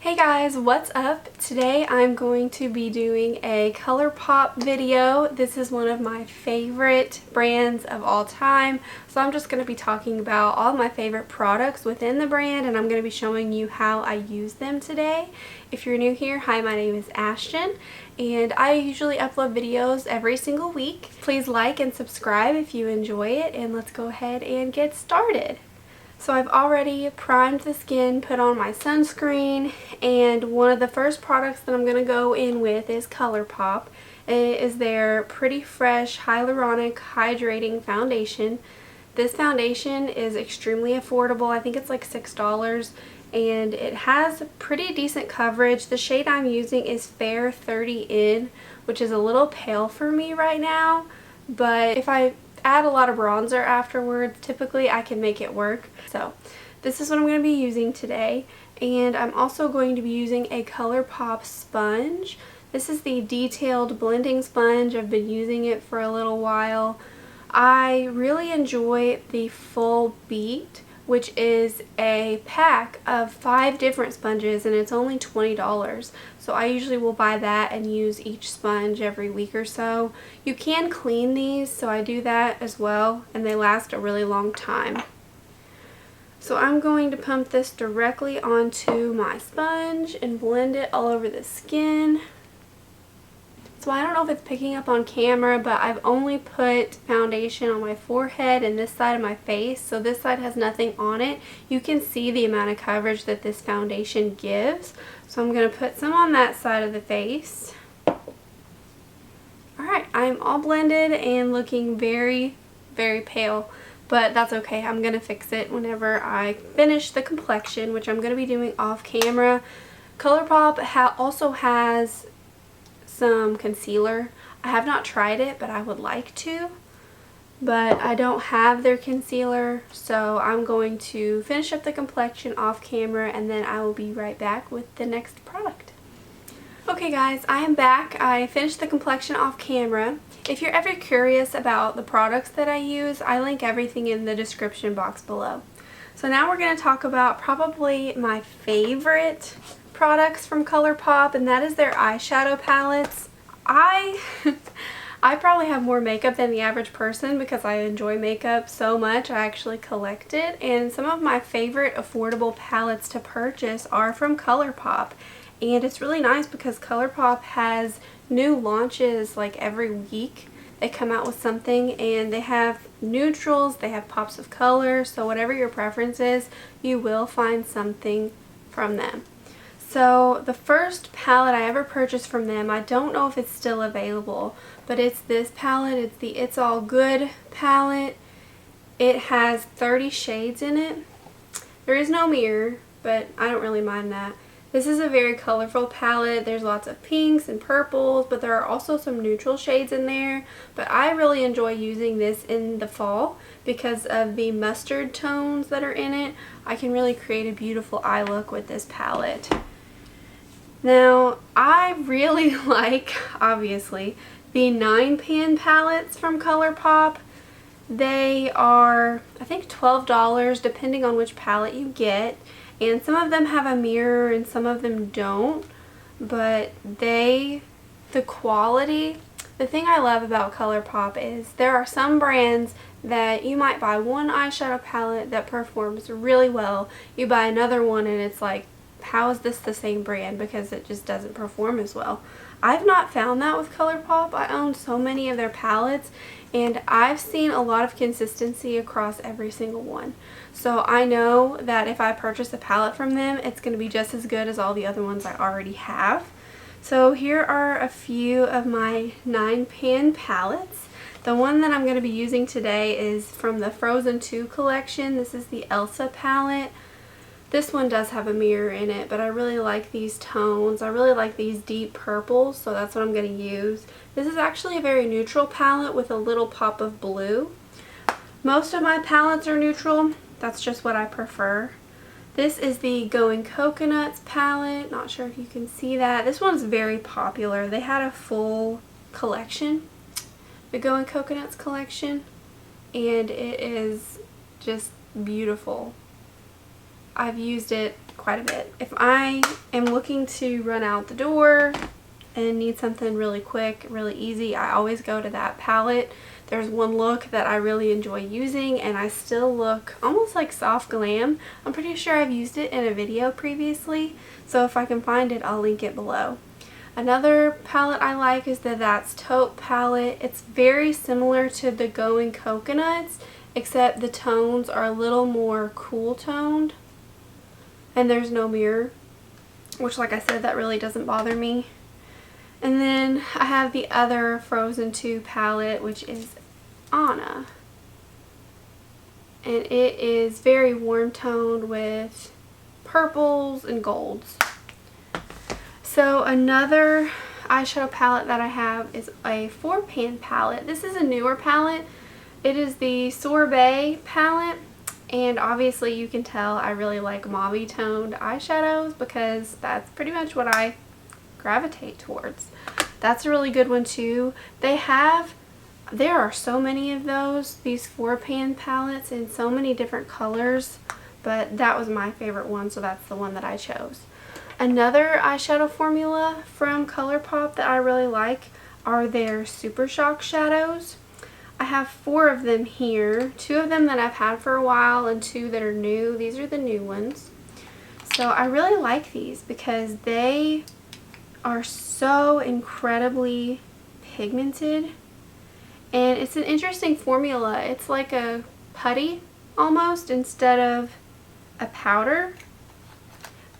Hey guys, what's up? Today I'm going to be doing a Colourpop video. This is one of my favorite brands of all time. So I'm just going to be talking about all my favorite products within the brand, and I'm going to be showing you how I use them today. If you're new here, hi, my name is Ashton, and I usually upload videos every single week. Please like and subscribe if you enjoy it, and let's go ahead and get started. So I've already primed the skin, put on my sunscreen, and one of the first products that I'm going to go in with is Colourpop. It is their Pretty Fresh Hyaluronic Hydrating Foundation. This foundation is extremely affordable. I think it's like $6, and it has pretty decent coverage. The shade I'm using is Fair 30 In, which is a little pale for me right now, but if I add a lot of bronzer afterwards, typically I can make it work. So this is what I'm going to be using today, and I'm also going to be using a Colourpop sponge. This is the detailed blending sponge. I've been using it for a little while. I really enjoy the Full Beat, which is a pack of 5 different sponges, and it's only $20. So I usually will buy that and use each sponge every week or so. You can clean these, so I do that as well, and they last a really long time. So I'm going to pump this directly onto my sponge and blend it all over the skin. So I don't know if it's picking up on camera, but I've only put foundation on my forehead and this side of my face, so this side has nothing on it. You can see the amount of coverage that this foundation gives. So I'm going to put some on that side of the face. Alright, I'm all blended and looking very, very pale, but that's okay. I'm going to fix it whenever I finish the complexion, which I'm going to be doing off camera. Colourpop also has some concealer. I have not tried it, but I would like to, but I don't have their concealer, so I'm going to finish up the complexion off camera, and then I will be right back with the next product. Okay guys, I am back. I finished the complexion off camera. If you're ever curious about the products that I use, I link everything in the description box below. So now we're going to talk about probably my favorite products from Colourpop, and that is their eyeshadow palettes. I probably have more makeup than the average person because I enjoy makeup so much. I actually collect it, and some of my favorite affordable palettes to purchase are from Colourpop. And it's really nice because Colourpop has new launches like every week. They come out with something, and they have neutrals, they have pops of color, so whatever your preference is, you will find something from them. So the first palette I ever purchased from them, I don't know if it's still available, but it's this palette. It's the It's All Good palette. It has 30 shades in it. There is no mirror, but I don't really mind that. This is a very colorful palette. There's lots of pinks and purples, but there are also some neutral shades in there. But I really enjoy using this in the fall because of the mustard tones that are in it. I can really create a beautiful eye look with this palette. Now, I really like, obviously, the 9-pan palettes from Colourpop. They are, I think, $12 depending on which palette you get. And some of them have a mirror and some of them don't. But the quality, the thing I love about Colourpop is there are some brands that you might buy one eyeshadow palette that performs really well. You buy another one and it's like, how is this the same brand, because it just doesn't perform as well. I've not found that with Colourpop. I own so many of their palettes, and I've seen a lot of consistency across every single one. So I know that if I purchase a palette from them, it's going to be just as good as all the other ones I already have. So here are a few of my 9-pan palettes. The one that I'm going to be using today is from the Frozen 2 collection. This is the Elsa palette. This one does have a mirror in it, but I really like these tones. I really like these deep purples, so that's what I'm going to use. This is actually a very neutral palette with a little pop of blue. Most of my palettes are neutral. That's just what I prefer. This is the Going Coconuts palette. Not sure if you can see that. This one's very popular. They had a full collection, the Going Coconuts collection, and it is just beautiful. I've used it quite a bit. If I am looking to run out the door and need something really quick, really easy, I always go to that palette. There's one look that I really enjoy using, and I still look almost like soft glam. I'm pretty sure I've used it in a video previously, so if I can find it, I'll link it below. Another palette I like is the That's Taupe palette. It's very similar to the Going Coconuts, except the tones are a little more cool toned, and there's no mirror, which, like I said, that really doesn't bother me. And then I have the other Frozen 2 palette, which is Anna. And it is very warm toned with purples and golds. So another eyeshadow palette that I have is a 4-pan palette. This is a newer palette. It is the Sorbet palette. And obviously you can tell I really like mauve toned eyeshadows because that's pretty much what I gravitate towards. That's a really good one too. There are so many of these 4-pan palettes in so many different colors, but that was my favorite one, so that's the one that I chose. Another eyeshadow formula from Colourpop that I really like are their Supershock shadows. I have 4 of them here, 2 of them that I've had for a while and 2 that are new. These are the new ones. So I really like these because they are so incredibly pigmented, and it's an interesting formula. It's like a putty almost instead of a powder,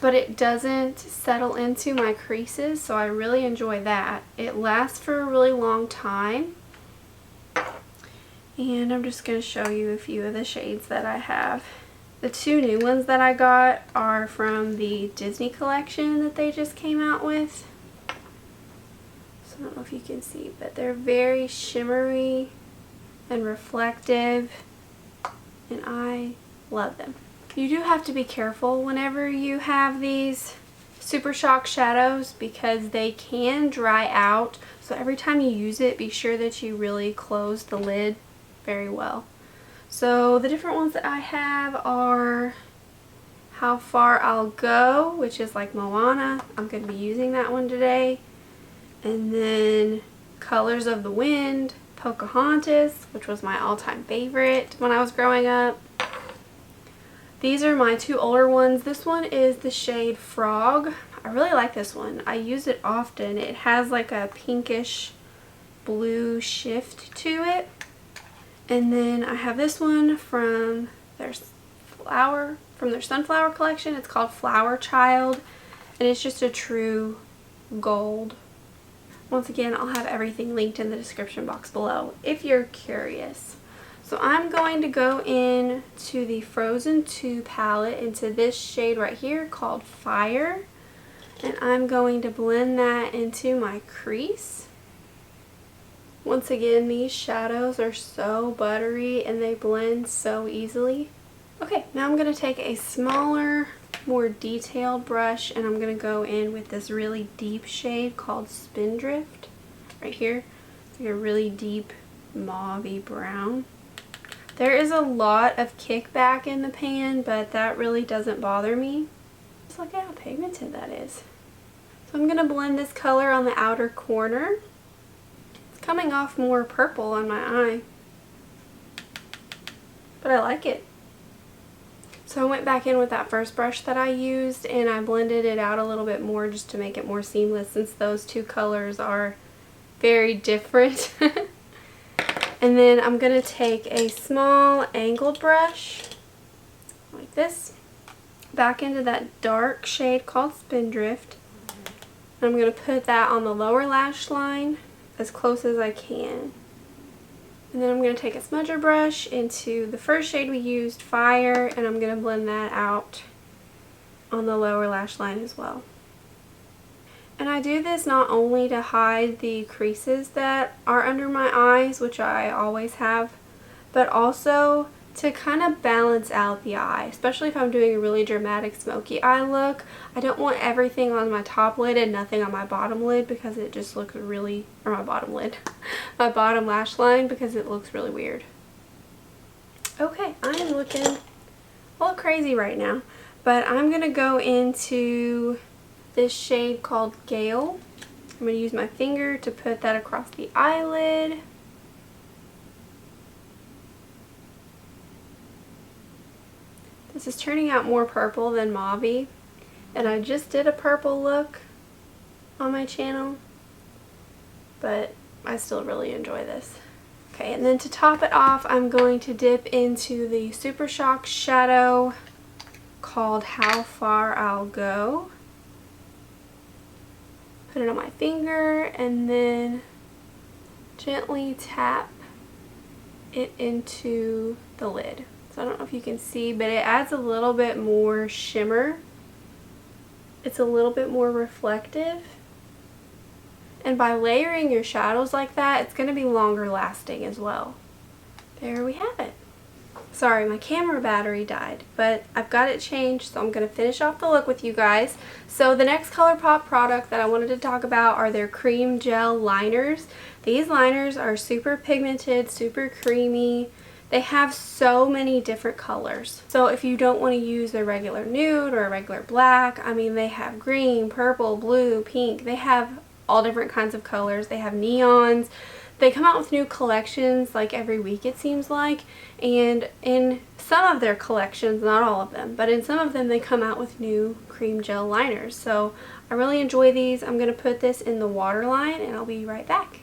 but it doesn't settle into my creases, so I really enjoy that. It lasts for a really long time, and I'm just going to show you a few of the shades that I have. The 2 new ones that I got are from the Disney collection that they just came out with. I don't know if you can see, but they're very shimmery and reflective, and I love them. You do have to be careful whenever you have these Supershock shadows because they can dry out, so every time you use it, be sure that you really close the lid very well. So the different ones that I have are How Far I'll Go, which is like Moana. I'm going to be using that one today. And then Colors of the Wind, Pocahontas, which was my all-time favorite when I was growing up. These are my 2 older ones. This one is the shade Frog. I really like this one. I use it often. It has like a pinkish blue shift to it. And then I have this one from their Sunflower collection. It's called Flower Child, and it's just a true gold. Once again, I'll have everything linked in the description box below if you're curious. So I'm going to go in to the Frozen 2 palette into this shade right here called Fire. And I'm going to blend that into my crease. Once again, these shadows are so buttery and they blend so easily. Okay, now I'm going to take a smaller, more detailed brush, and I'm going to go in with this really deep shade called Spindrift right here. It's like a really deep mauve-y brown. There is a lot of kickback in the pan, but that really doesn't bother me. Just look at how pigmented that is. So I'm going to blend this color on the outer corner. It's coming off more purple on my eye, but I like it. So I went back in with that first brush that I used and I blended it out a little bit more just to make it more seamless since those 2 colors are very different. And then I'm going to take a small angled brush like this back into that dark shade called Spindrift. And I'm going to put that on the lower lash line as close as I can. And then I'm going to take a smudger brush into the first shade we used, Fire, and I'm going to blend that out on the lower lash line as well. And I do this not only to hide the creases that are under my eyes, which I always have, but also to kind of balance out the eye, especially if I'm doing a really dramatic smoky eye look. I don't want everything on my top lid and nothing on my bottom lid because it just looks really, or my bottom lid, my bottom lash line, because it looks really weird. Okay, I am looking a little crazy right now, But I'm going to go into this shade called Gale. I'm going to use my finger to put that across the eyelid. This is turning out more purple than mauve-y, and I just did a purple look on my channel, but I still really enjoy this. Okay, and then to top it off, I'm going to dip into the Supershock shadow called How Far I'll Go. Put it on my finger and then gently tap it into the lid. So I don't know if you can see, but it adds a little bit more shimmer. It's a little bit more reflective. And by layering your shadows like that, it's going to be longer lasting as well. There we have it. Sorry, my camera battery died, but I've got it changed, so I'm going to finish off the look with you guys. So the next Colourpop product that I wanted to talk about are their Creme Gel Liners. These liners are super pigmented, super creamy. They have so many different colors. So if you don't want to use a regular nude or a regular black, I mean, they have green, purple, blue, pink. They have all different kinds of colors. They have neons. They come out with new collections like every week, it seems like, and in some of their collections, not all of them, but in some of them they come out with new Creme Gel Liners. So I really enjoy these. I'm going to put this in the waterline and I'll be right back.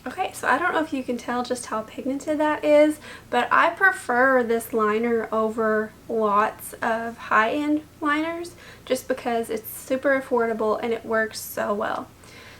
Okay, so I don't know if you can tell just how pigmented that is, but I prefer this liner over lots of high-end liners just because it's super affordable and it works so well.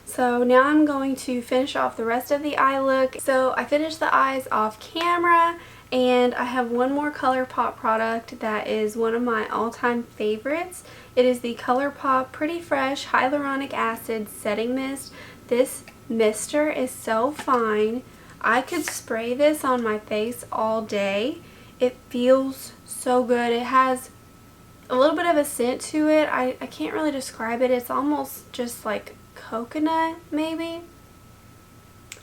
So now I'm going to finish off the rest of the eye look. So I finished the eyes off camera, and I have one more Colourpop product that is one of my all-time favorites. It is the Colourpop Pretty Fresh Hyaluronic Acid Setting Mist. This mister is so fine. I could spray this on my face all day. It feels so good. It has a little bit of a scent to it. I can't really describe it. It's almost just like coconut, maybe.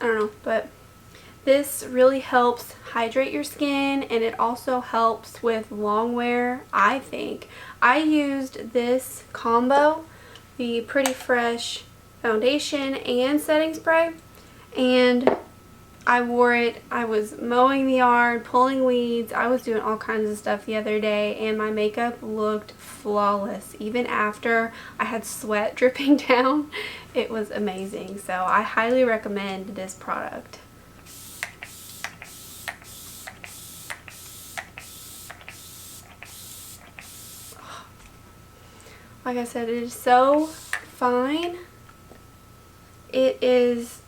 I don't know, but this really helps hydrate your skin, and it also helps with long wear, I think. I used this combo, the Pretty Fresh foundation and setting spray, and I wore it. I was mowing the yard, pulling weeds. I was doing all kinds of stuff the other day, and my makeup looked flawless. Even after I had sweat dripping down, it was amazing. So I highly recommend this product. Like I said, it is so fine. It is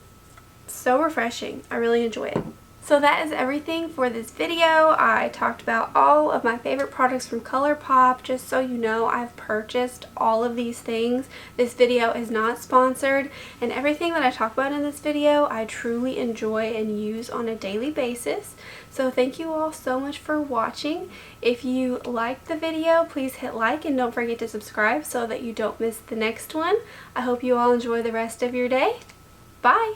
so refreshing. I really enjoy it. So that is everything for this video. I talked about all of my favorite products from Colourpop. Just so you know, I've purchased all of these things. This video is not sponsored, and everything that I talk about in this video I truly enjoy and use on a daily basis. So thank you all so much for watching. If you liked the video, please hit like and don't forget to subscribe so that you don't miss the next one. I hope you all enjoy the rest of your day. Bye!